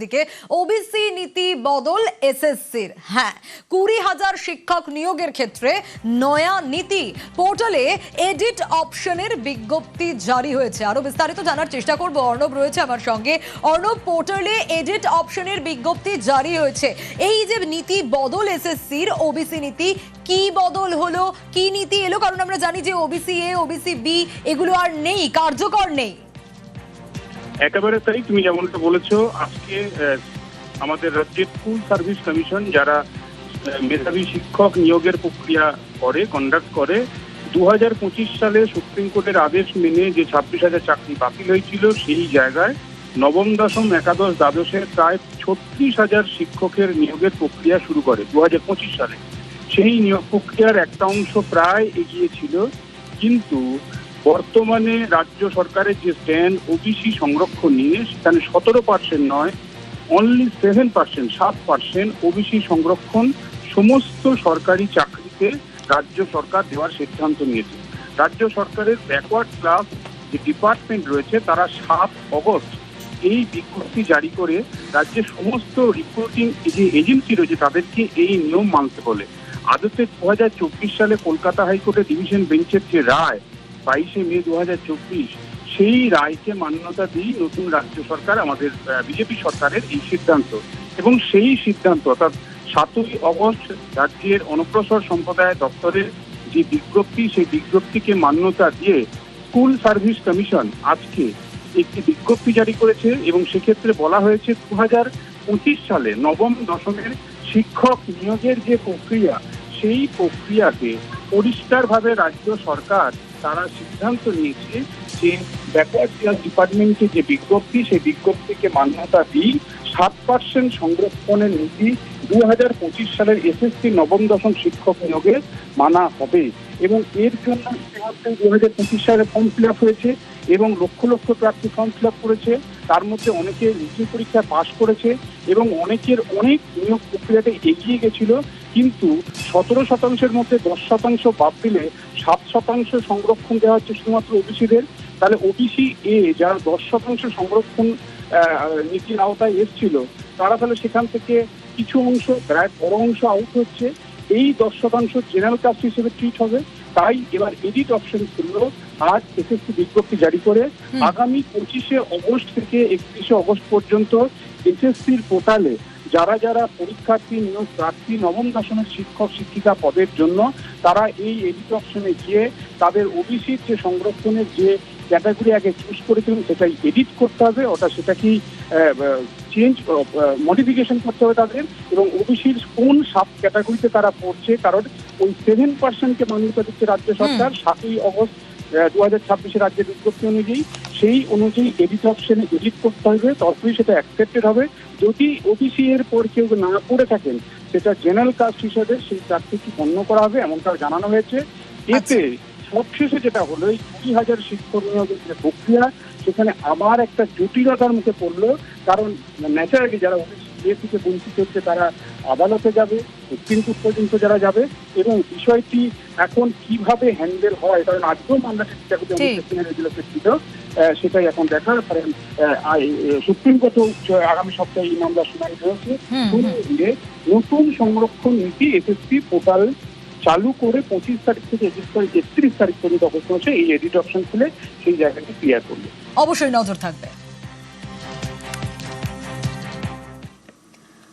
দিকে। ওবিসি নীতি বদল এসএসসির, হ্যাঁ 20,000 শিক্ষক নিয়োগের ক্ষেত্রে নয়া নীতি। পোর্টালে এডিট অপশনের বিজ্ঞপ্তি জারি হয়েছে। আরো বিস্তারিত জানার চেষ্টা করব, অর্ণব রয়েছে আমার সঙ্গে। অর্ণব, পোর্টালে এডিট অপশনের বিজ্ঞপ্তি জারি হয়েছে, এই যে নীতি বদল এসএসসির ওবিসি নীতি, কি বদল হলো, কি নীতি এলো? কারণ আমরা জানি যে ওবিসি এ, ওবিসি বি এগুলো আর নেই, কার্যকর নেই। একেবারে তাই, তুমি যেমনটা বলেছো, আজকে আমাদের রাজ্যের স্কুল সার্ভিস কমিশন যারা মেধাবী শিক্ষক নিয়োগের প্রক্রিয়া কন্ডাক্ট করে 2025 সালে সুপ্রিম কোর্টের আদেশ মেনে যে 26,000 চাকরি বাতিল হয়েছিল, সেই জায়গায় নবম, দশম, একাদশ, দ্বাদশের প্রায় 36,000 শিক্ষকের নিয়োগের প্রক্রিয়া শুরু করে 2025 সালে। সেই নিয়োগ প্রক্রিয়ার একটা অংশ প্রায় এগিয়েছিল, কিন্তু বর্তমানে রাজ্য সরকারের যে স্ট্যান্ড ওবিসি সংরক্ষণ নিয়ে, সেখানে 17% নয়, অনলি 7% ওবিসি সংরক্ষণ সমস্ত সরকারি চাকরিতে রাজ্য সরকার দেওয়ার সিদ্ধান্ত নিয়েছে। রাজ্য সরকারের ব্যাকওয়ার্ড ক্লাস যে ডিপার্টমেন্ট রয়েছে, তারা 7 অগস্ট এই বিজ্ঞপ্তি জারি করে রাজ্যের সমস্ত রিক্রুটিং যে এজেন্সি রয়েছে তাদেরকে এই নিয়ম মানতে বলে। আদতে 2024 সালে কলকাতা হাইকোর্টের ডিভিশন বেঞ্চের যে রায় 22 মে 2024, সেই রায়কে মান্যতা দিয়ে নতুন রাজ্য সরকার, আমাদের বিজেপি সরকারের এই সিদ্ধান্ত, এবং সেই সিদ্ধান্ত অর্থাৎ 7ই অগস্ট রাজ্যের অনগ্রসর সম্প্রদায় দপ্তরের যে বিজ্ঞপ্তি, সেই বিজ্ঞপ্তিকে মান্যতা দিয়ে স্কুল সার্ভিস কমিশন আজকে একটি বিজ্ঞপ্তি জারি করেছে, এবং সেক্ষেত্রে বলা হয়েছে 2025 সালে নবম, দশমের শিক্ষক নিয়োগের যে প্রক্রিয়া, সেই প্রক্রিয়াকে পরিষ্কারভাবে রাজ্য সরকার তারা সিদ্ধান্ত নিয়েছে যে ব্যাকওয়ার্ড ক্লাস ডিপার্টমেন্টে যে বিজ্ঞপ্তি, সেই বিজ্ঞপ্তিকে মান্যতা দিয়ে 7% সংরক্ষণের নীতি 2025 সালের এসএসসি নবম, দশম শিক্ষক নিয়োগে মানা হবে। এবং এর জন্য ইতিমধ্যে 2025 সালে ফর্ম ফিল আপ হয়েছে, এবং লক্ষ লক্ষ প্রার্থী ফর্ম ফিল আপ করেছে। তার মধ্যে অনেকে লিখিত পরীক্ষা পাশ করেছে, এবং অনেকের অনেক নিয়োগ প্রক্রিয়াতে এগিয়ে গেছিল, কিন্তু 17% মধ্যে 10% বাদ দিলে 7% সংরক্ষণ দেওয়া হচ্ছে শুধুমাত্র ওবিসিদের। তাহলে ওবিসি এ যারা 10% সংরক্ষণ নীতির আওতায় এসেছিল, তারা তাহলে সেখান থেকে কিছু অংশ, প্রায় বড় অংশ আউট হচ্ছে। এই 10% জেনারেল কাস্ট হিসেবে ট্রিট হবে। তাই এবার এডিট অপশন ছিল, আজ এসএসসি বিজ্ঞপ্তি জারি করে আগামী 25 অগস্ট থেকে 31 অগস্ট পর্যন্ত এসএসসির পোর্টালে যারা যারা পরীক্ষার্থী, নিয়োগ প্রার্থী নবম, দশমের শিক্ষক শিক্ষিকা পদের জন্য, তারা এই এডিট অপশনে গিয়ে তাদের ওবিসির যে সংরক্ষণের যে ক্যাটাগরি আগে চুজ করেছিলেন, সেটাই এডিট করতে হবে, সেটাকেই চেঞ্জ, মডিফিকেশন করতে হবে তাদের, এবং ওবিসির কোন সাব ক্যাটাগরিতে তারা পড়ছে, কারণ ওই 7%কে মান্যতা দিচ্ছে রাজ্য সরকার 7ই অগস্ট 2026 রাজ্যের বিজ্ঞপ্তি অনুযায়ী। সেই অনুযায়ী এডিট অপশনে এডিট করতে হবে, তবেই সেটা অ্যাকসেপ্টেড হবে। যদি ওবিসি এর পর কেউ না পড়ে থাকেন, সেটা জেনারেল কাস্ট হিসেবে সেই প্রার্থীকে গণ্য করা হবে, এমনটা জানানো হয়েছে। এতে সবশেষে যেটা হলো, এই 20,000 শিক্ষক নিয়োগের যে প্রক্রিয়া, সেখানে আবার একটা জটিলতার মুখে পড়লো। কারণ ন্যাচারালি যারা ওবিসি এ থেকে বঞ্চিত হচ্ছে, তারা আদালতে যাবে, সুপ্রিম কোর্ট পর্যন্ত যারা যাবে, এবং বিষয়টি এখন কিভাবে হ্যান্ডেল হয়, কারণ আজকেও মামলাটি ছিল, সেটাই এখন দেখার। কারণ সুপ্রিম কোর্টও আগামী সপ্তাহে এই মামলা শুনানি হয়েছে। নতুন সংরক্ষণ নীতি এসএসসি পোর্টাল চালু করে 25 তারিখ থেকে 31 তারিখ পর্যন্ত অবস্থা হচ্ছে, এই এডিট অপশন খুলে সেই জায়গাটি ক্লিয়ার করবে। অবশ্যই নজর থাকবে।